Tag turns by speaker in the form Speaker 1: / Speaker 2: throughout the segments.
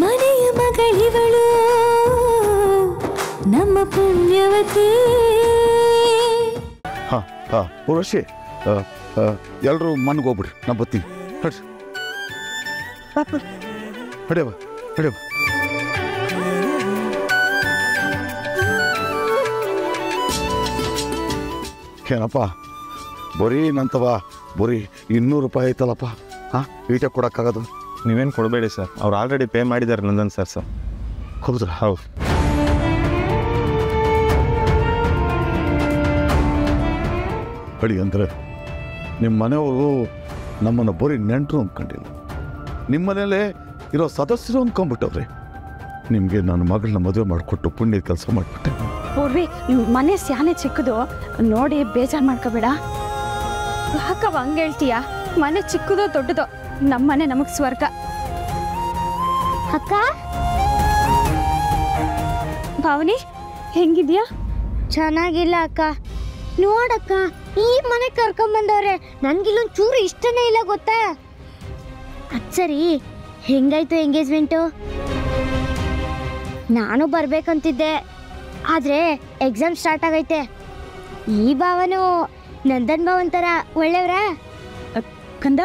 Speaker 1: ಮನೆಯ ಮಗಳಿವಳು ನಮ್ಮ ಪುಣ್ಯವತಿ.
Speaker 2: ಊರ್ವಶಿ ಎಲ್ಲರೂ ಮನೆಗೆ ಹೋಗ್ಬಿಡ್ರಿ, ನಾ ಬರ್ತೀನಿ. ನಡೆಯವ ನಡೆಯವ. ಏನಪ್ಪ ಬರೀ ನಂತವ ಬರೀ 200 ರೂಪಾಯಿ ಐತಲ್ಲಪ್ಪ. ಈಟೆ ಕೊಡೋಕ್ಕಾಗೋದು?
Speaker 3: ನೀವೇನು ಕೊಡಬೇಡಿ ಸರ್, ಅವ್ರು ಆಲ್ರೆಡಿ ಪೇ ಮಾಡಿದ್ದಾರೆ ನಂದನ್ ಸರ್.
Speaker 2: ಹೌದಾ? ಹೌದು. ಹೇಳಿ ಅಂದರೆ ನಿಮ್ಮ ಮನೆಯವರು ನಮ್ಮನ್ನು ಬರೀ ನೆಂಟರು ಅಂದ್ಕೊಂಡಿಲ್ಲ, ನಿಮ್ಮ ಮನೇಲೇ ಇರೋ ಸದಸ್ಯರು ಅಂದ್ಕೊಂಡ್ಬಿಟ್ಟವ್ರಿ. ನಿಮಗೆ ನನ್ನ ಮಗಳನ್ನ ಮದುವೆ ಮಾಡಿಕೊಟ್ಟು ಪುಣ್ಯದ ಕೆಲಸ ಮಾಡಿಬಿಟ್ಟೆ.
Speaker 4: ಪೂರ್ವಿ, ಮನೆ ಸ್ಯಾನೆ ಚಿಕ್ಕದು ನೋಡಿ ಬೇಜಾರು ಮಾಡ್ಕೋಬೇಡ. ಯಾಕವ ಹಂಗೆ ಹೇಳ್ತೀಯ? ಮನೆ ಚಿಕ್ಕದೋ ದೊಡ್ಡದೋ, ನಮ್ಮ ಮನೆ ನಮಗೆ ಸ್ವರ್ಗ.
Speaker 5: ಅಕ್ಕ,
Speaker 4: ಭಾವನಿ ಹೆಂಗಿದ್ಯಾ?
Speaker 5: ಚೆನ್ನಾಗಿಲ್ಲ ಅಕ್ಕ. ನೋಡಕ್ಕ, ಈ ಮನೆ ಕರ್ಕೊಂಬಂದವ್ರೆ. ನನ್ಗಿಲ್ಲೊಂದು ಚೂರು ಇಷ್ಟನೇ ಇಲ್ಲ ಗೊತ್ತಾ? ಅದ್ ಸರಿ, ಹೆಂಗಾಯ್ತು ಎಂಗೇಜ್ಮೆಂಟು? ನಾನು ಬರ್ಬೇಕಂತಿದ್ದೆ, ಆದ್ರೆ ಎಕ್ಸಾಮ್ ಸ್ಟಾರ್ಟ್ ಆಗೈತೆ. ಈ ಭಾವನು ನಂದನ್ ಭಾವನ್ ಥರ ಒಳ್ಳೆಯವ್ರ?
Speaker 4: ಕಂದ,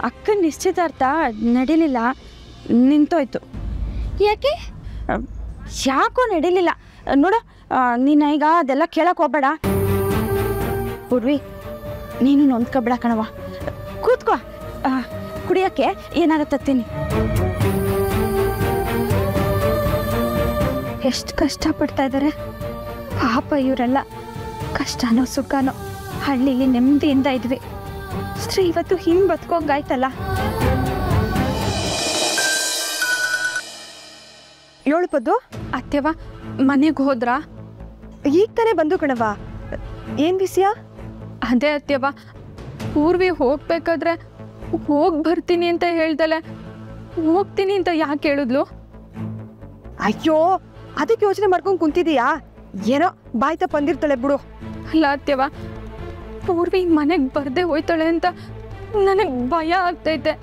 Speaker 4: ಅಕ್ಕನ ನಿಶ್ಚಿತಾರ್ಥ ನಡೀಲಿಲ್ಲ, ನಿಂತೋಯ್ತು.
Speaker 5: ಯಾಕೆ?
Speaker 4: ಯಾಕೋ ನಡೀಲಿಲ್ಲ ನೋಡು. ನೀನು ಈಗ ಅದೆಲ್ಲ ಕೇಳಕ್ಕೆ ಹೋಗ್ಬೇಡ. ಪೂರ್ವಿ, ನೀನು ನೊಂದ್ಕೊಬೇಡ ಕಣವ. ಕೂತ್ಕೋ, ಕುಡಿಯೋಕ್ಕೆ ಏನಾರ ತತ್ತೀನಿ. ಎಷ್ಟು ಕಷ್ಟಪಡ್ತಾ ಇದ್ದಾರೆ ಪಾಪ ಇವರೆಲ್ಲ. ಕಷ್ಟನೋ ಸುಖನೋ ಹಳ್ಳಿಲಿ ನೆಮ್ಮದಿಯಿಂದ ಇದ್ವಿ. ಅಷ್ಟೇ ಇವತ್ತು ಹಿಂಗೆ ಬದುಕೋಂಗಾಯ್ತಲ್ಲ.
Speaker 6: ಏಳು ಪದ್ದು,
Speaker 4: ಅತ್ತೆವ ಮನೆಗೆ ಹೋದ್ರಾ?
Speaker 6: ಈಗ ತಾನೇ ಬಂದು ಕಣವ. ಏನು ವಿಷಯ?
Speaker 4: ಅದೇ ಅತ್ತೆವ, ಪೂರ್ವಿ ಹೋಗ್ಬೇಕಾದ್ರೆ ಹೋಗಿ ಬರ್ತೀನಿ ಅಂತ ಹೇಳ್ದಲೆ ಹೋಗ್ತೀನಿ ಅಂತ ಯಾಕೆ ಹೇಳಿದ್ಲು?
Speaker 6: ಅಯ್ಯೋ, ಅದಕ್ಕೆ ಯೋಚನೆ ಮಾಡ್ಕೊಂಡು ಕುಂತಿದೀಯಾ? ಏನೋ ಬಾಯ್ತ ಬಂದಿರ್ತಾಳೆ ಬಿಡು.
Speaker 4: ಅಲ್ಲ ಅತ್ತೆವ, ಪೂರ್ವಿ ಮನೆಗೆ ಬರ್ದೆ ಹೋಯ್ತಾಳೆ ಅಂತ ನನಗೆ ಭಯ ಆಗ್ತೈತೆ.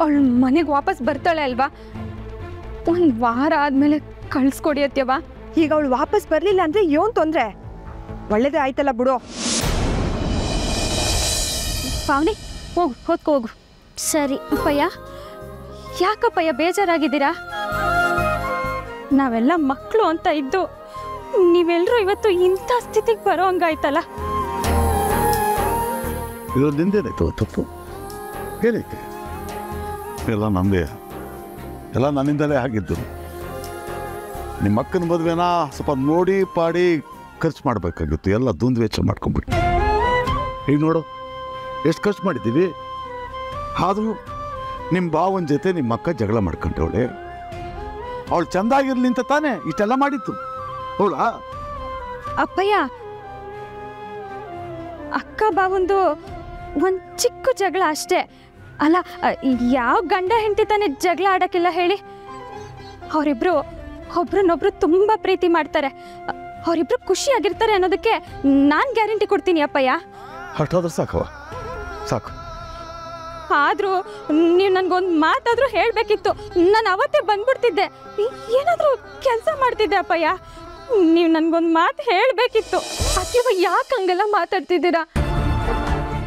Speaker 4: ಅವಳು ಮನೆಗೆ ವಾಪಸ್ ಬರ್ತಾಳೆ ಅಲ್ವಾ? 1 ವಾರ ಆದ್ಮೇಲೆ ಕಳ್ಸ್ಕೊಡಿ ಅತ್ತೆವ.
Speaker 6: ಈಗ ಅವಳು ವಾಪಸ್ ಬರ್ಲಿಲ್ಲ ಅಂದ್ರೆ ಏನ್ ತೊಂದ್ರೆ? ಒಳ್ಳೇದೇ ಆಯ್ತಲ್ಲ ಬಿಡು.
Speaker 4: ಪಾವನಿ, ಹೋಗು, ಹೊತ್ಕೊ ಹೋಗು.
Speaker 5: ಸರಿ.
Speaker 4: ಅಪ್ಪಯ್ಯ, ಯಾಕಪ್ಪಯ್ಯ ಬೇಜಾರಾಗಿದ್ದೀರಾ? ನಾವೆಲ್ಲ ಮಕ್ಕಳು ಅಂತ ಇದ್ದು ನೀವೆಲ್ಲರೂ ಇವತ್ತು ಇಂಥ ಸ್ಥಿತಿಗೆ ಬರೋ ಹಂಗಾಯ್ತಲ್ಲ.
Speaker 2: ಇದು ನಿಂದೇನಾಯ್ತು ತಪ್ಪು? ಏನೈತೆ? ಎಲ್ಲ ನಮ್ಮದೇ, ಎಲ್ಲ ನನ್ನಿಂದಲೇ ಆಗಿದ್ದು. ನಿಮ್ಮ ಅಕ್ಕನ ಮದುವೆನ ಸ್ವಲ್ಪ ನೋಡಿ ಪಾಡಿ ಖರ್ಚು ಮಾಡಬೇಕಾಗಿತ್ತು, ಎಲ್ಲ ದುಂದು ವೆಚ್ಚ ಮಾಡ್ಕೊಂಡ್ಬಿಟ್ಟು. ಈಗ ನೋಡು ಎಷ್ಟು ಖರ್ಚು ಮಾಡಿದ್ದೀವಿ. ಆದರೂ ನಿಮ್ಮ ಭಾವನ ಜೊತೆ ನಿಮ್ಮ ಅಕ್ಕ ಜಗಳ ಮಾಡ್ಕೊಂಡವಳೆ. ಅವಳು ಚೆಂದಾಗಿರ್ಲಿ ಅಂತ ತಾನೇ ಇಷ್ಟೆಲ್ಲ ಮಾಡಿತ್ತು. ಅವಳಾ?
Speaker 4: ಅಪ್ಪಯ್ಯ, ಅಕ್ಕ ಬಾವಂದು ಒಂದು ಚಿಕ್ಕ ಜಗಳ ಅಷ್ಟೇ ಅಲ್ಲ. ಯಾವ ಗಂಡ ಹೆಂಡತಿ ತಾನೇ ಜಗಳ ಆಡೋಕ್ಕಿಲ್ಲ ಹೇಳಿ? ಅವರಿಬ್ರು ಒಬ್ರನ್ನೊಬ್ರು ತುಂಬ ಪ್ರೀತಿ ಮಾಡ್ತಾರೆ. ಅವರಿಬ್ರು ಖುಷಿಯಾಗಿರ್ತಾರೆ ಅನ್ನೋದಕ್ಕೆ ನಾನು ಗ್ಯಾರಂಟಿ ಕೊಡ್ತೀನಿ ಅಪ್ಪಯ್ಯ.
Speaker 2: ಅಷ್ಟಾದ್ರೂ ಸಾಕವ, ಸಾಕು.
Speaker 4: ಆದರೂ ನೀವು ನನಗೊಂದು ಮಾತಾದರೂ ಹೇಳಬೇಕಿತ್ತು. ನಾನು ಅವತ್ತೇ ಬಂದ್ಬಿಡ್ತಿದ್ದೆ, ಏನಾದರೂ ಕೆಲಸ ಮಾಡ್ತಿದ್ದೆ ಅಪ್ಪಯ್ಯ. ನೀವು ನನಗೊಂದು ಮಾತು ಹೇಳಬೇಕಿತ್ತು. ಅತ್ಯವ ಯಾಕೆ ಹಂಗೆಲ್ಲ ಮಾತಾಡ್ತಿದ್ದೀರಾ?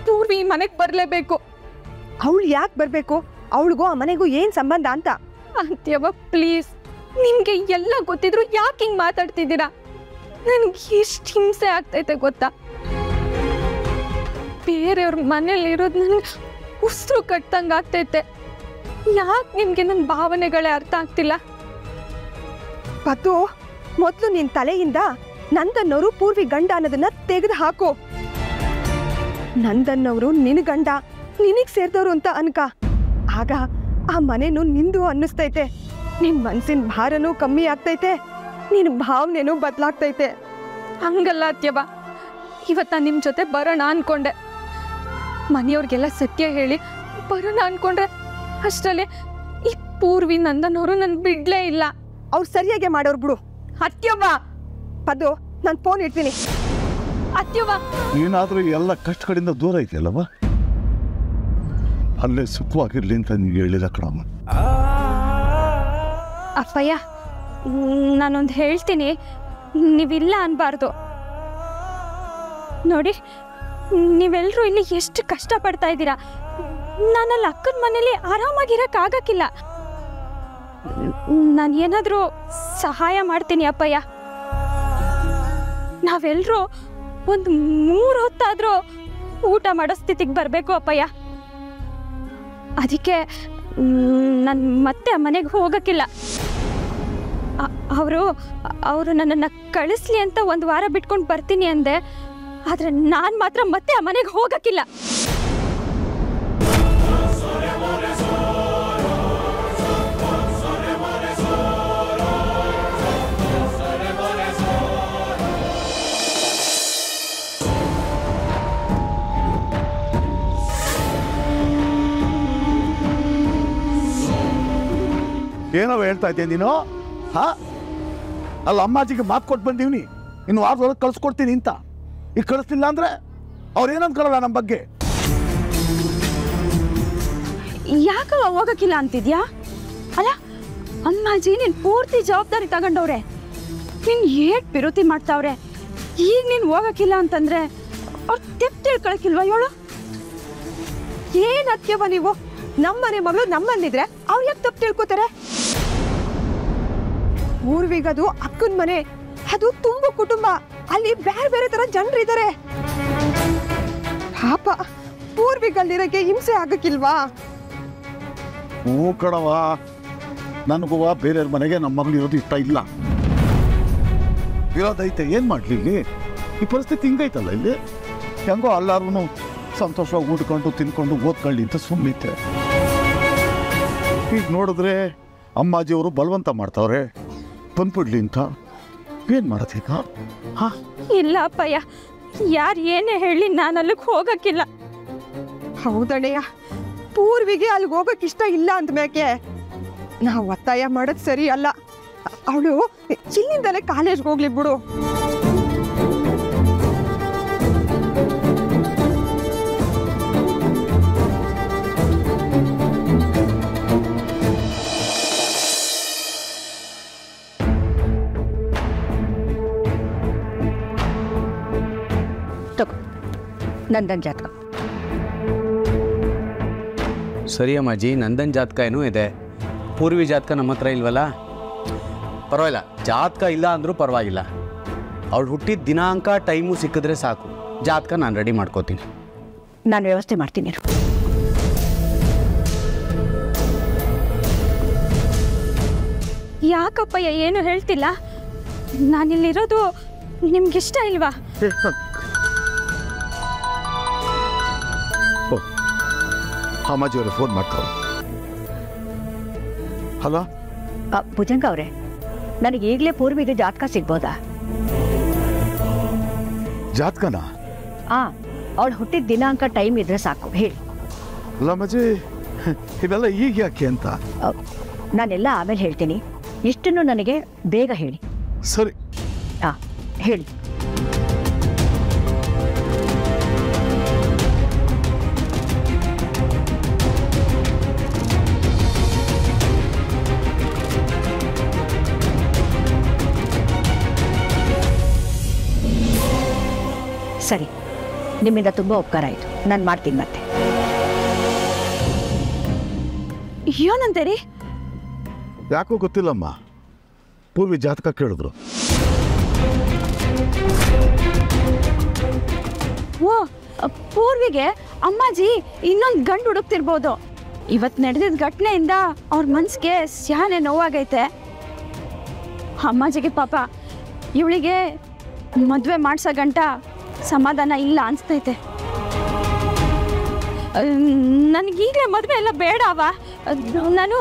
Speaker 4: ಪೂರ್ವಿ ಮನೆಗೆ ಬರಲೇಬೇಕು.
Speaker 6: ಅವಳು ಯಾಕೆ ಬರಬೇಕು? ಅವಳಿಗೂ ಆ ಮನೆಗೂ ಏನು ಸಂಬಂಧ ಅಂತ?
Speaker 4: ಅಂತ್ಯವ ಪ್ಲೀಸ್, ನಿಮಗೆ ಎಲ್ಲ ಗೊತ್ತಿದ್ರು ಯಾಕೆ ಹಿಂಗೆ ಮಾತಾಡ್ತಿದ್ದೀರಾ? ನನಗೆ ಎಷ್ಟು ಹಿಂಸೆ ಆಗ್ತೈತೆ ಗೊತ್ತಾ? ಬೇರೆಯವ್ರ ಮನೇಲಿರೋದು ನನಗೆ ಉಸಿರು ಕಟ್ಟಂಗೆ ಆಗ್ತೈತೆ. ಯಾಕೆ ನಿಮಗೆ ನನ್ನ ಭಾವನೆಗಳೇ ಅರ್ಥ ಆಗ್ತಿಲ್ಲ?
Speaker 6: ಪತ್ತು, ಮೊದಲು ನಿನ್ನ ತಲೆಯಿಂದ ನಂದನ್ನವರು ಪೂರ್ವಿ ಗಂಡ ಅನ್ನೋದನ್ನ ತೆಗೆದು ಹಾಕು. ನಂದನ್ನವರು ನಿನ್ನ ಗಂಡ, ನಿನಗೆ ಸೇರಿದವರು ಅಂತ ಅನ್ಕ. ಆಗ ಆ ಮನೆನೂ ನಿಂದು ಅನ್ನಿಸ್ತೈತೆ. ನಿನ್ನ ಮನಸ್ಸಿನ ಭಾರನೂ ಕಮ್ಮಿ ಆಗ್ತೈತೆ, ನಿನ್ನ ಭಾವನೆನೂ ಬದಲಾಗ್ತೈತೆ.
Speaker 4: ಹಂಗಲ್ಲ ಅತ್ಯವ, ಇವತ್ತು ನಾನು ನಿಮ್ಮ ಜೊತೆ ಬರೋಣ ಅನ್ಕೊಂಡೆ. ಮನೆಯವ್ರಿಗೆಲ್ಲ ಸತ್ಯ ಹೇಳಿ ಬರೋಣ ಅನ್ಕೊಂಡ್ರೆ ಅಷ್ಟರಲ್ಲಿ ಈ ಪೂರ್ವಿ ನಂದನವರು ನನ್ನ ಬಿಡ್ಲೇ ಇಲ್ಲ.
Speaker 6: ಅವ್ರು ಸರಿಯಾಗಿ ಮಾಡೋರು ಬಿಡು.
Speaker 4: ಅತ್ಯವ,
Speaker 6: ಪದ್ದು, ನಾನು ಫೋನ್ ಇಡ್ತೀನಿ.
Speaker 4: ಅತ್ಯವ,
Speaker 2: ಏನಾದರೂ ಎಲ್ಲ ಕಷ್ಟಗಳಿಂದ ದೂರ ಐತೆಯಲ್ಲವ? ಅಲ್ಲೇ ಸುಖವಾಗಿರ್ಲಿ ಅಂತ ನಿನಗೆ ಹೇಳಿಲ್ಲ ಕಣಮ್ಮ.
Speaker 4: ಅಪ್ಪಯ್ಯ, ನಾನೊಂದು ಹೇಳ್ತೀನಿ, ನೀವಿಲ್ಲ ಅನ್ಬಾರ್ದು. ನೋಡಿ, ನೀವೆಲ್ಲರೂ ಇಲ್ಲಿ ಎಷ್ಟು ಕಷ್ಟಪಡ್ತಾ ಇದ್ದೀರಾ. ನಾನಲ್ಲಿ ಅಕ್ಕನ ಮನೇಲಿ ಆರಾಮಾಗಿರೋಕ್ಕಾಗಕ್ಕಿಲ್ಲ. ನಾನು ಏನಾದರೂ ಸಹಾಯ ಮಾಡ್ತೀನಿ ಅಪ್ಪಯ್ಯ. ನಾವೆಲ್ಲರೂ ಒಂದು 3 ಹೊತ್ತಾದರೂ ಊಟ ಮಾಡೋ ಸ್ಥಿತಿಗೆ ಬರಬೇಕು ಅಪ್ಪಯ್ಯ. ಅದಕ್ಕೆ ನಾನು ಮತ್ತೆ ಮನೆಗೆ ಹೋಗೋಕ್ಕಿಲ್ಲ. ಅವರು ನನ್ನನ್ನು ಕಳಿಸ್ಲಿ ಅಂತ 1 ವಾರ ಬಿಟ್ಕೊಂಡು ಬರ್ತೀನಿ ಅಂದೆ. ಆದರೆ ನಾನು ಮಾತ್ರ ಮತ್ತೆ ಆ ಮನೆಗೆ ಹೋಗೋಕ್ಕಿಲ್ಲ.
Speaker 2: ಏನೋ ಹೇಳ್ತಾ ಇದ್ದೆ ನೀನು? ಅಲ್ಲ, ಅಮ್ಮಾಜಿಗೆ ಮಾತು ಕೊಟ್ಟು ಬಂದೀವ್ನಿ, ಇನ್ನು ವಾರದೊಳಗೆ ಕಳಿಸ್ಕೊಡ್ತೀನಿ ಅಂತ. ಈಗ ಕಳಿಸ್ಲಿಲ್ಲ ಅಂದರೆ ಅವ್ರು ಏನಂದ್ಕೊಳ್ಳಲ್ಲ ನಮ್ಮ ಬಗ್ಗೆ.
Speaker 4: ಯಾಕೆ ಹೋಗಕ್ಕಿಲ್ಲ ಅಂತಿದ್ಯಾ? ಅಲ್ಲ ಅಮ್ಮಾಜಿ, ನೀನು ಪೂರ್ತಿ ಜವಾಬ್ದಾರಿ ತಗೊಂಡವ್ರೆ. ನೀನು ಏಟ್ ವಿರೋಧಿ ಮಾಡ್ತಾವ್ರೆ. ಈಗ ನೀನು ಹೋಗಕ್ಕಿಲ್ಲ ಅಂತಂದ್ರೆ ಅವ್ರು ತಿಳ್ಕೊಳಕ್ಕಿಲ್ವಾ ಹೇಳು?
Speaker 6: ಏನ್ ಅದಕ್ಕೆವ ನೀವು? ನಮ್ಮನೆ ಮಗಳು ನಮ್ಮಲ್ಲಿದ್ರೆ ಅವ್ರು ಯಾಕೆ ತಪ್ಪು ತಿಳ್ಕೊತಾರೆ? ಊರ್ವಿಗದು ಅಕ್ಕನ ಮನೆ, ಅದು ತುಂಬ ಕುಟುಂಬ. ಅಲ್ಲಿ ಬೇರೆ ಬೇರೆ ತರ ಜನರಿದ್ದಾರೆ. ಪಾಪ ಪೂರ್ವಿಗಲ್ಲಿರಕ್ಕೆ ಹಿಂಸೆ ಆಗಕ್ಕಿಲ್ವಾ?
Speaker 2: ಹ್ಞೂ ಕಣವ, ನನಗೂ ಬೇರೆಯವ್ರ ಮನೆಗೆ ನಮ್ಮ ಮಗಳು ಇರೋದು ಇಷ್ಟ ಇಲ್ಲ. ಇರೋದೈತೆ, ಏನು ಮಾಡಲಿ? ಇಲ್ಲಿ ಈ ಪರಿಸ್ಥಿತಿ ಹಿಂಗೈತಲ್ಲ. ಇಲ್ಲಿ ಹೆಂಗೋ ಎಲ್ಲರೂ ಸಂತೋಷವಾಗಿ ಊದ್ಕೊಂಡು ತಿನ್ಕೊಂಡು ಓದ್ಕೊಳ್ಳಿ ಅಂತ ಸುಮ್ಮನಿತ್ತೆ. ಈಗ ನೋಡಿದ್ರೆ ಅಮ್ಮಾಜಿಯವರು ಬಲವಂತ ಮಾಡ್ತಾವ್ರೆ ಬಂದ್ಬಿಡ್ಲಿ ಅಂತ. ಏನು ಮಾಡೋದೀಗ?
Speaker 4: ಇಲ್ಲ ಅಪ್ಪಯ್ಯ, ಯಾರು ಏನೇ ಹೇಳಿ ನಾನು ಅಲ್ಲಿಗೆ ಹೋಗಕ್ಕಿಲ್ಲ.
Speaker 6: ಹೌದಣ್ಣಯ್ಯ, ಪೂರ್ವಿಗೆ ಅಲ್ಲಿಗೆ ಹೋಗಕ್ಕೆ ಇಷ್ಟ ಇಲ್ಲ ಅಂದ್ಮೇಕೆ ನಾವು ಒತ್ತಾಯ ಮಾಡೋದು ಸರಿ ಅಲ್ಲ. ಅವಳು ಇಲ್ಲಿಂದಲೇ ಕಾಲೇಜ್ಗೆ ಹೋಗ್ಲಿ ಬಿಡು.
Speaker 7: ನಂದನ್ ಜಾತಕ.
Speaker 8: ಸರಿ ಅಮ್ಮಾಜಿ, ನಂದನ್ ಜಾತಕ ಏನೂ ಇದೆ, ಪೂರ್ವಿ ಜಾತಕ ನಮ್ಮ ಹತ್ರ ಇಲ್ವಲ್ಲ. ಪರವಾಗಿಲ್ಲ, ಜಾತಕ ಇಲ್ಲ ಅಂದರೂ ಪರವಾಗಿಲ್ಲ. ಅವಳು ಹುಟ್ಟಿದ ದಿನಾಂಕ ಟೈಮು ಸಿಕ್ಕಿದ್ರೆ ಸಾಕು, ಜಾತಕ ನಾನು ರೆಡಿ ಮಾಡ್ಕೋತೀನಿ.
Speaker 7: ನಾನು ವ್ಯವಸ್ಥೆ ಮಾಡ್ತೀನಿ.
Speaker 4: ಯಾಕಪ್ಪಯ್ಯ ಏನು ಹೇಳ್ತಿಲ್ಲ? ನಾನಿಲ್ಲಿರೋದು ನಿಮ್ಗಿಷ್ಟ ಇಲ್ವಾ?
Speaker 2: ಅಮ್ಮಾಜಿಯವ್ರಿಗೆ ಫೋನ್ ಮಾಡ್ತಾವ. ಹಲೋ
Speaker 7: ಭುಜಂಗ ಅವರೇ, ನನಗೆ ಈಗಲೇ ಪೂರ್ವಿಗೆ ಜಾತಕ ಸಿಗ್ಬೋದಾ?
Speaker 2: ಜಾತಕನ?
Speaker 7: ಅವಳು ಹುಟ್ಟಿದ ದಿನಾಂಕ ಟೈಮ್ ಇದ್ರೆ ಸಾಕು, ಹೇಳಿ.
Speaker 2: ಅಲ್ಲ ಅಮ್ಮಾಜಿ, ಇವೆಲ್ಲ ಈಗ ಯಾಕೆ ಅಂತ?
Speaker 7: ನಾನೆಲ್ಲ ಆಮೇಲೆ ಹೇಳ್ತೀನಿ, ಇಷ್ಟನ್ನು ನನಗೆ ಬೇಗ ಹೇಳಿ.
Speaker 2: ಸರಿ,
Speaker 7: ಹೇಳಿ. ಸರಿ, ನಿಮ್ಮಿಂದ ತುಂಬ ಉಪಕಾರ ಆಯಿತು. ನಾನು ಮಾಡ್ತೀನಿ ಮತ್ತೆ.
Speaker 4: ಏನಂತೀರಿ?
Speaker 2: ಯಾಕೋ ಗೊತ್ತಿಲ್ಲಮ್ಮ, ಪೂರ್ವಿ ಜಾತಕ ಕೇಳಿದ್ರು.
Speaker 4: ಓ, ಪೂರ್ವಿಗೆ ಅಮ್ಮಾಜಿ ಇನ್ನೊಂದು ಗಂಡು ಹುಡುಕ್ತಿರ್ಬೋದು. ಇವತ್ತು ನಡೆದಿದ್ದ ಘಟನೆಯಿಂದ ಅವ್ರ ಮನ್ಸಿಗೆ ಸ್ಯಾನೆ ನೋವಾಗೈತೆ. ಅಮ್ಮಾಜಿಗೆ ಪಾಪ ಇವಳಿಗೆ ಮದುವೆ ಮಾಡ್ಸೋ ಗಂಟ ಸಮಾಧಾನ ಇಲ್ಲ ಅನಿಸ್ತೈತೆ. ನನಗೀಗಲೇ ಮದುವೆ ಎಲ್ಲ ಬೇಡವ. ನಾನು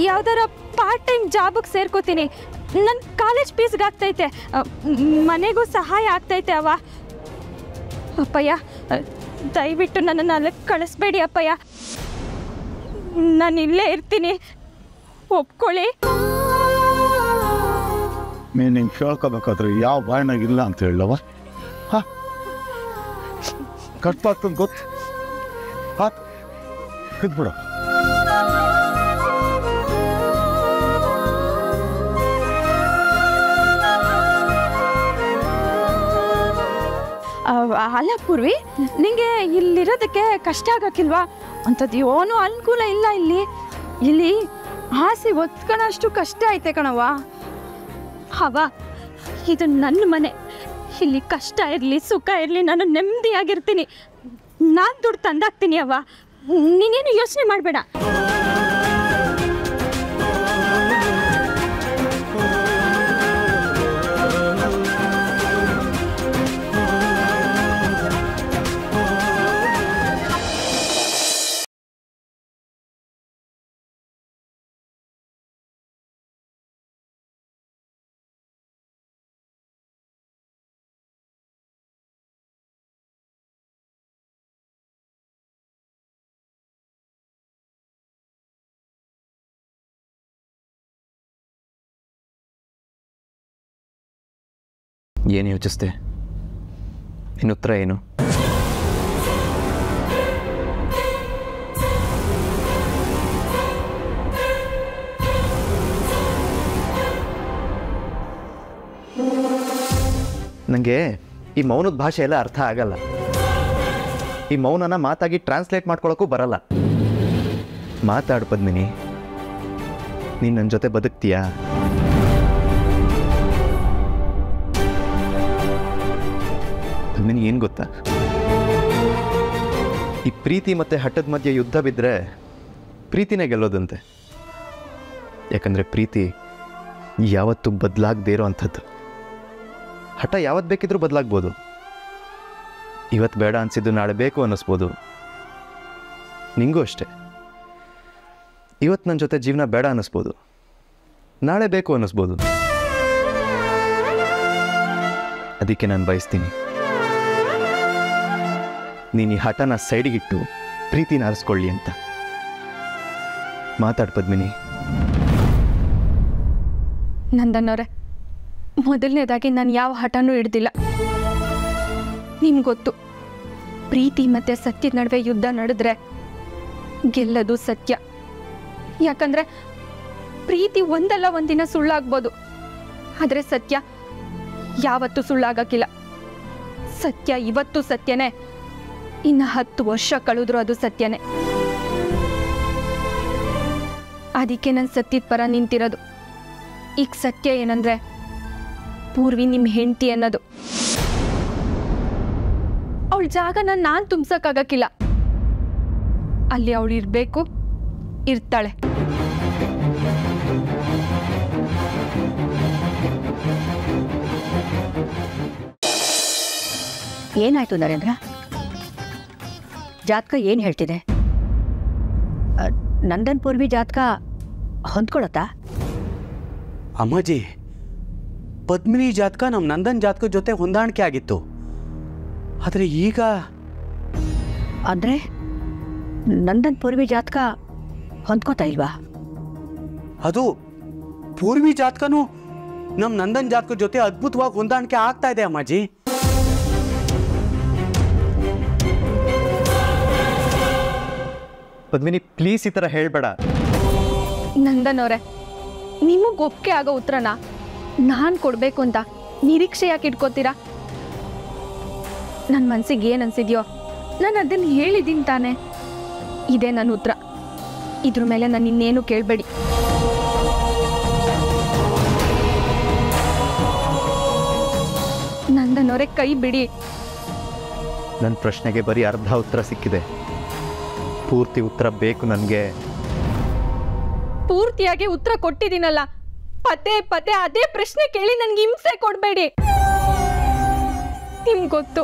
Speaker 4: ಯಾವ್ದಾರ ಪಾರ್ಟ್ ಟೈಮ್ ಜಾಬಿಗೆ ಸೇರ್ಕೋತೀನಿ. ನನ್ನ ಕಾಲೇಜ್ ಫೀಸ್ಗೆ ಆಗ್ತೈತೆ, ಮನೆಗೂ ಸಹಾಯ ಆಗ್ತೈತೆ ಅವ. ಅಪ್ಪಯ್ಯ, ದಯವಿಟ್ಟು ನನ್ನನ್ನು ಅಲ್ಲಿಗೆ ಕಳಿಸ್ಬೇಡಿ ಅಪ್ಪಯ್ಯ. ನಾನು ಇಲ್ಲೇ ಇರ್ತೀನಿ, ಒಪ್ಕೊಳ್ಳಿ.
Speaker 2: ನೀನು ಕೇಳ್ಕೋಬೇಕಾದ್ರೆ ಯಾವ ಬಾಯಿನಾಗಿಲ್ಲ ಅಂತ ಹೇಳವ? ಕಷ್ಟ ಆಗ್ತದೆ ಗೊತ್ತು. ಬಿಡು.
Speaker 4: ಅಲ್ಲ ಪೂರ್ವಿ, ನಿಂಗೆ ಇಲ್ಲಿರೋದಕ್ಕೆ ಕಷ್ಟ ಆಗಕ್ಕಿಲ್ವಾ? ಅಂಥದ್ದು ಏನೂ ಅನುಕೂಲ ಇಲ್ಲ ಇಲ್ಲಿ ಆಸೆ ಒತ್ಕೊಳ್ಳೋಷ್ಟು ಕಷ್ಟ ಐತೆ ಕಣವ್ವ. ಇದು ನನ್ನ ಮನೆ. ಇಲ್ಲಿ ಕಷ್ಟ ಇರಲಿ ಸುಖ ಇರಲಿ ನಾನು ನೆಮ್ಮದಿಯಾಗಿರ್ತೀನಿ. ನಾನು ದುಡ್ಡು ತಂದಾಕ್ತೀನಿ ಅವ್ವ, ನೀನೇನು ಯೋಚನೆ ಮಾಡಬೇಡ.
Speaker 9: ಏನು ಯೋಚಿಸ್ದೆ? ನಿನ್ನ ಉತ್ತರ ಏನು? ನನಗೆ ಈ ಮೌನದ ಭಾಷೆ ಎಲ್ಲ ಅರ್ಥ ಆಗಲ್ಲ. ಈ ಮೌನನ ಮಾತಾಗಿ ಟ್ರಾನ್ಸ್ಲೇಟ್ ಮಾಡ್ಕೊಳ್ಳೋಕ್ಕೂ ಬರಲ್ಲ. ಮಾತಾಡು ಪದ್ಮಿನಿ, ನೀನು ನನ್ನ ಜೊತೆ ಬದುಕ್ತೀಯಾ? ಏನು ಗೊತ್ತಾ, ಈ ಪ್ರೀತಿ ಮತ್ತು ಹಠದ ಮಧ್ಯೆ ಯುದ್ಧ ಬಿದ್ದರೆ ಪ್ರೀತಿನೇ ಗೆಲ್ಲೋದಂತೆ. ಯಾಕಂದರೆ ಪ್ರೀತಿ ಯಾವತ್ತೂ ಬದಲಾಗದೇ ಇರೋ ಅಂಥದ್ದು. ಹಠ ಯಾವತ್ತು ಬೇಕಿದ್ರೂ ಬದಲಾಗ್ಬೋದು. ಇವತ್ತು ಬೇಡ ಅನಿಸಿದ್ದು ನಾಳೆ ಬೇಕು ಅನ್ನಿಸ್ಬೋದು. ನಿಂಗೂ ಅಷ್ಟೆ. ಇವತ್ತು ನನ್ನ ಜೊತೆ ಜೀವನ ಬೇಡ ಅನ್ನಿಸ್ಬೋದು, ನಾಳೆ ಬೇಕು ಅನ್ನಿಸ್ಬೋದು. ಅದಕ್ಕೆ ನಾನು ಬಯಸ್ತೀನಿ ನೀನು ಈ ಹಠನ ಸೈಡಿಗಿಟ್ಟು ಪ್ರೀತಿನ ಆರಿಸ್ಕೊಳ್ಳಿ ಅಂತ. ಮಾತಾಡು ಪದ್ಮಿನಿ.
Speaker 4: ನಂದನ್ನವ್ರೆ, ಮೊದಲನೇದಾಗಿ ನಾನು ಯಾವ ಹಠನೂ ಹಿಡ್ದಿಲ್ಲ. ನಿಮ್ಗೆ ಗೊತ್ತು, ಪ್ರೀತಿ ಮತ್ತು ಸತ್ಯದ ನಡುವೆ ಯುದ್ಧ ನಡೆದ್ರೆ ಗೆಲ್ಲೋದು ಸತ್ಯ. ಯಾಕಂದರೆ ಪ್ರೀತಿ ಒಂದಲ್ಲ ಒಂದಿನ ಸುಳ್ಳಾಗ್ಬೋದು, ಆದರೆ ಸತ್ಯ ಯಾವತ್ತೂ ಸುಳ್ಳಾಗಕ್ಕಿಲ್ಲ. ಸತ್ಯ ಇವತ್ತು ಸತ್ಯನೇ, ಇನ್ನು 10 ವರ್ಷ ಕಳೆದ್ರೂ ಅದು ಸತ್ಯನೇ. ಅದಕ್ಕೆ ನಾನು ಸತ್ಯದ ಪರ ನಿಂತಿರೋದು. ಈಗ ಸತ್ಯ ಏನಂದ್ರೆ ಪೂರ್ವಿ ನಿಮ್ಮ ಹೆಂಡತಿ ಅನ್ನೋದು. ಅವಳ ಜಾಗನ ನಾನು ತುಂಬಿಸೋಕ್ಕಾಗಕ್ಕಿಲ್ಲ. ಅಲ್ಲಿ ಅವಳು ಇರಬೇಕು, ಇರ್ತಾಳೆ.
Speaker 7: ಏನಾಯ್ತು ನರೇಂದ್ರ? ಜಾತಕ ಏನು ಹೇಳ್ತಿದೆ? ನಂದನ್ ಪೂರ್ವಿ ಜಾತಕ ಹೊಂದ್ಕೊಳತ್ತಾ?
Speaker 8: ಅಮ್ಮಾಜಿ, ಪದ್ಮಿನಿ ಜಾತಕ ನಮ್ಮ ನಂದನ್ ಜಾತಕ ಜೊತೆ ಹೊಂದಾಣಿಕೆ ಆಗಿತ್ತು. ಆದರೆ ಈಗ
Speaker 7: ಅಂದರೆ ನಂದನ್ ಪೂರ್ವಿ ಜಾತಕ ಹೊಂದ್ಕೋತಾ ಇಲ್ವಾ?
Speaker 8: ಅದು ಪೂರ್ವಿ ಜಾತಕನೂ ನಮ್ಮ ನಂದನ್ ಜಾತಕ ಜೊತೆ ಅದ್ಭುತವಾಗಿ ಹೊಂದಾಣಿಕೆ ಆಗ್ತಾ ಇದೆ ಅಮ್ಮಾಜಿ.
Speaker 9: ಪದ್ಮಿನಿ ಪ್ಲೀಸ್ ಈ ಥರ ಹೇಳಬೇಡ.
Speaker 4: ನಂದನ್ ಅವರೇ, ನಿಮಗೆ ಒಪ್ಪಿಗೆ ಆಗೋ ಉತ್ತರನ ನಾನು ಕೊಡಬೇಕು ಅಂತ ನಿರೀಕ್ಷೆ ಯಾಕೆ ಇಟ್ಕೋತೀರಾ? ನನ್ನ ಮನಸ್ಸಿಗೆ ಏನು ಅನ್ಸಿದ್ಯೋ ನಾನು ಅದನ್ನು ಹೇಳಿದ್ದೀನಿ ತಾನೆ. ಇದೇ ನನ್ನ ಉತ್ತರ. ಇದ್ರ ಮೇಲೆ ನಾನು ಇನ್ನೇನು ಕೇಳಬೇಡಿ. ನಂದನ್ ಅವರೇ, ಕೈ ಬಿಡಿ.
Speaker 9: ನನ್ನ ಪ್ರಶ್ನೆಗೆ ಬರೀ ಅರ್ಧ ಉತ್ತರ ಸಿಕ್ಕಿದೆ. ಪೂರ್ತಿ ಉತ್ತರ ಬೇಕು ನನಗೆ.
Speaker 4: ಪೂರ್ತಿಯಾಗಿ ಉತ್ತರ ಕೊಟ್ಟಿದ್ದೀನಲ್ಲ. ಪದೇ ಪದೇ ಅದೇ ಪ್ರಶ್ನೆ ಕೇಳಿ ನನಗೆ ಹಿಂಸೆ ಕೊಡಬೇಡಿ. ನಿಮ್ಗೆ ಗೊತ್ತು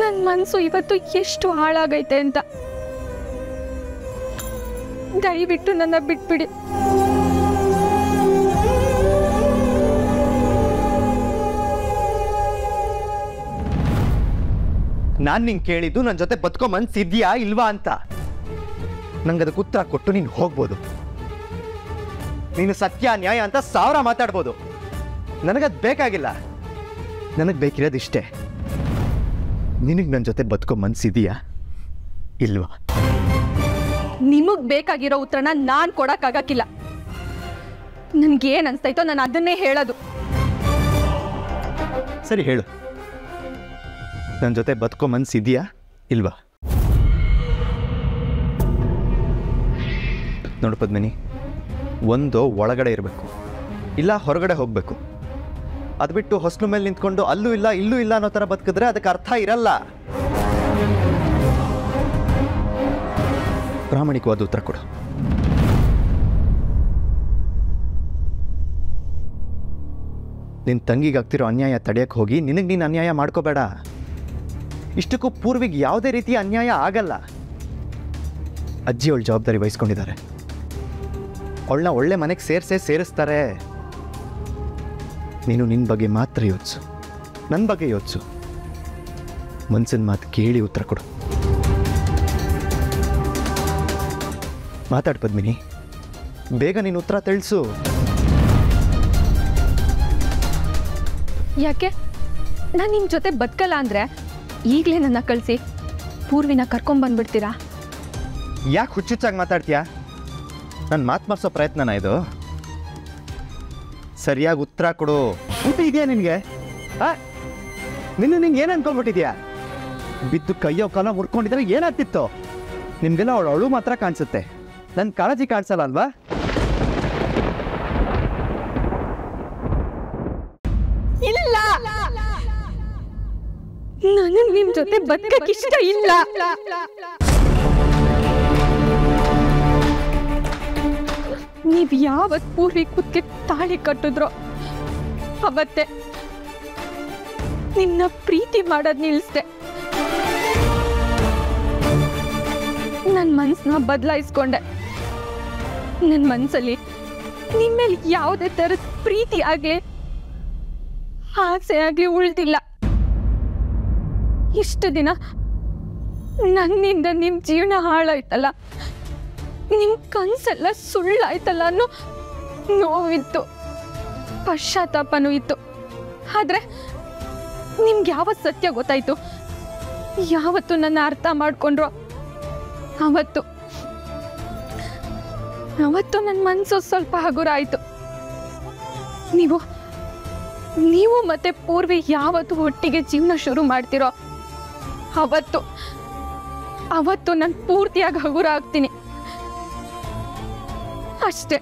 Speaker 4: ನನ್ನ ಮನಸ್ಸು ಇವತ್ತು ಎಷ್ಟು ಹಾಳಾಗೈತೆ ಅಂತ. ದಯವಿಟ್ಟು ನನ್ನ ಬಿಟ್ಬಿಡಿ.
Speaker 9: ನಾನು ನಿಂಗೆ ಕೇಳಿದ್ದು ನನ್ನ ಜೊತೆ ಬದುಕೋ ಮನ್ಸಿದ್ಯಾ ಇಲ್ವಾ ಅಂತ. ನಂಗೆ ಅದಕ್ಕೆ ಉತ್ತರ ಕೊಟ್ಟು ನೀನು ಹೋಗ್ಬೋದು. ನೀನು ಸತ್ಯ ನ್ಯಾಯ ಅಂತ 1000 ಮಾತಾಡ್ಬೋದು. ನನಗದು ಬೇಕಾಗಿಲ್ಲ. ನನಗೆ ಬೇಕಿರೋದು ಇಷ್ಟೇ, ನಿನಗೆ ನನ್ನ ಜೊತೆ ಬದುಕೋ ಮನ್ಸಿದೆಯಾ ಇಲ್ವಾ?
Speaker 6: ನಿಮಗ್ ಬೇಕಾಗಿರೋ ಉತ್ತರನ ನಾನ್ ಕೊಡಕ್ಕಾಗಕ್ಕಿಲ್ಲ. ನನ್ಗೇನ್ ಅನ್ಸ್ತೈತೋ ನಾನು ಅದನ್ನೇ ಹೇಳೋದು.
Speaker 9: ಸರಿ ಹೇಳು, ನನ್ನ ಜೊತೆ ಬದುಕೋ ಮನ್ಸಿದೆಯಾ ಇಲ್ವಾ? ನೋಡು ಪದ್ಮಿನಿ, ಒಂದು ಒಳಗಡೆ ಇರಬೇಕು, ಇಲ್ಲ ಹೊರಗಡೆ ಹೋಗಬೇಕು. ಅದು ಬಿಟ್ಟು ಹೊಸ್ಲು ಮೇಲೆ ನಿಂತ್ಕೊಂಡು ಅಲ್ಲೂ ಇಲ್ಲ ಇಲ್ಲೂ ಇಲ್ಲ ಅನ್ನೋ ಥರ ಬದುಕಿದ್ರೆ ಅದಕ್ಕೆ ಅರ್ಥ ಇರಲ್ಲ. ಪ್ರಾಮಾಣಿಕವಾದ ಉತ್ತರ ಕೊಡು. ನಿನ್ನ ತಂಗಿಗಾಗ್ತಿರೋ ಅನ್ಯಾಯ ತಡೆಯಕ್ಕೆ ಹೋಗಿ ನಿನಗೆ ನೀನು ಅನ್ಯಾಯ ಮಾಡ್ಕೋಬೇಡ. ಇಷ್ಟಕ್ಕೂ ಪೂರ್ವಿಗೆ ಯಾವುದೇ ರೀತಿಯ ಅನ್ಯಾಯ ಆಗಲ್ಲ. ಅಜ್ಜಿ ಅವಳ ಜವಾಬ್ದಾರಿ ವಹಿಸ್ಕೊಂಡಿದ್ದಾರೆ. ಅವಳನ್ನ ಒಳ್ಳೆ ಮನೆಗೆ ಸೇರಿಸ್ತಾರೆ. ನೀನು ನಿನ್ನ ಬಗ್ಗೆ ಮಾತ್ರ ಯೋಚಿಸು, ನನ್ನ ಬಗ್ಗೆ ಯೋಚಿಸು. ಮನ್ಸಿನ ಮಾತು ಕೇಳಿ ಉತ್ತರ ಕೊಡು. ಮಾತಾಡು ಪದ್ಮಿನಿ, ಬೇಗ ನೀನು ಉತ್ತರ ತಿಳಿಸು.
Speaker 6: ಯಾಕೆ ನಾನು ನಿಮ್ಮ ಜೊತೆ ಬದುಕಲ್ಲ ಅಂದರೆ ಈಗಲೇ ನನ್ನ ಕಳಿಸಿ ಪೂರ್ವಿನ ಕರ್ಕೊಂಬಂದ್ಬಿಡ್ತೀರಾ?
Speaker 9: ಯಾಕೆ ಹುಚ್ಚುಚ್ಚಾಗಿ ಮಾತಾಡ್ತೀಯಾ? ನನ್ನ ಮಾತು ಮರ್ಸೋ ಪ್ರಯತ್ನನ ಇದು? ಸರಿಯಾಗಿ ಉತ್ತರ ಕೊಡು. ಊಟ ಇದೆಯಾ ನಿನಗೆ? ನಿನ್ನೆ ಏನು ಅನ್ಕೊಂಡ್ಬಿಟ್ಟಿದ್ಯಾ? ಬಿದ್ದು ಕೈಯೋ ಕಾಲ ಮುರ್ಕೊಂಡಿದ್ರೆ ಏನಾಗ್ತಿತ್ತು? ನಿಮಗೆಲ್ಲ ಅವಳು ಮಾತ್ರ ಕಾಣಿಸುತ್ತೆ, ನನ್ನ ಕಾಳಜಿ ಕಾಣಿಸಲ್ಲ ಅಲ್ವಾ?
Speaker 6: ಇಲ್ಲ, ನನಗೆ ನಿಮ್ಮ ಜೊತೆ ಬದುಕಕ್ಕೆ ಇಷ್ಟ ಇಲ್ಲ. ನೀವು ಯಾವತ್ತು ಪೂರ್ವಿ ಕುತ್ತಿಗೆ ತಾಳಿ ಕಟ್ಟಿದ್ರೋ ಅವತ್ತೇ ನಿನ್ನ ಪ್ರೀತಿ ಮಾಡೋದು ನಿಲ್ಲಿಸ್ದೆ. ನನ್ನ ಮನಸ್ಸನ್ನ ಬದಲಾಯಿಸ್ಕೊಂಡೆ. ನನ್ನ ಮನಸ್ಸಲ್ಲಿ ನಿಮ್ಮ ಮೇಲೆ ಯಾವುದೇ ಥರದ ಪ್ರೀತಿ ಆಗಲಿ ಆಸೆ ಆಗಲಿ ಉಳಿದಿಲ್ಲ. ಇಷ್ಟು ದಿನ ನನ್ನಿಂದ ನಿಮ್ಮ ಜೀವನ ಹಾಳಾಯ್ತಲ್ಲ, ನಿಮ್ಮ ಕನಸೆಲ್ಲ ಸುಳ್ಳಾಯ್ತಲ್ಲ ಅನ್ನೋ ನೋವಿತ್ತು, ಪಶ್ಚಾತ್ತಾಪನೂ ಇತ್ತು. ಆದರೆ ನಿಮ್ಗೆ ಯಾವತ್ತು ಸತ್ಯ ಗೊತ್ತಾಯ್ತು, ಯಾವತ್ತು ನನ್ನ ಅರ್ಥ ಮಾಡ್ಕೊಂಡ್ರು, ಅವತ್ತು ನನ್ನ ಮನಸ್ಸು ಸ್ವಲ್ಪ ಹಗುರ ಆಯಿತು. ನೀವು ಮತ್ತೆ ಪೂರ್ವಿ ಯಾವತ್ತು ಒಟ್ಟಿಗೆ ಜೀವನ ಶುರು ಮಾಡ್ತಿರೋ ಅವತ್ತು ನಾನು ಪೂರ್ತಿಯಾಗಿ ಹಗುರ ಆಗ್ತೀನಿ ಅಷ್ಟೇ.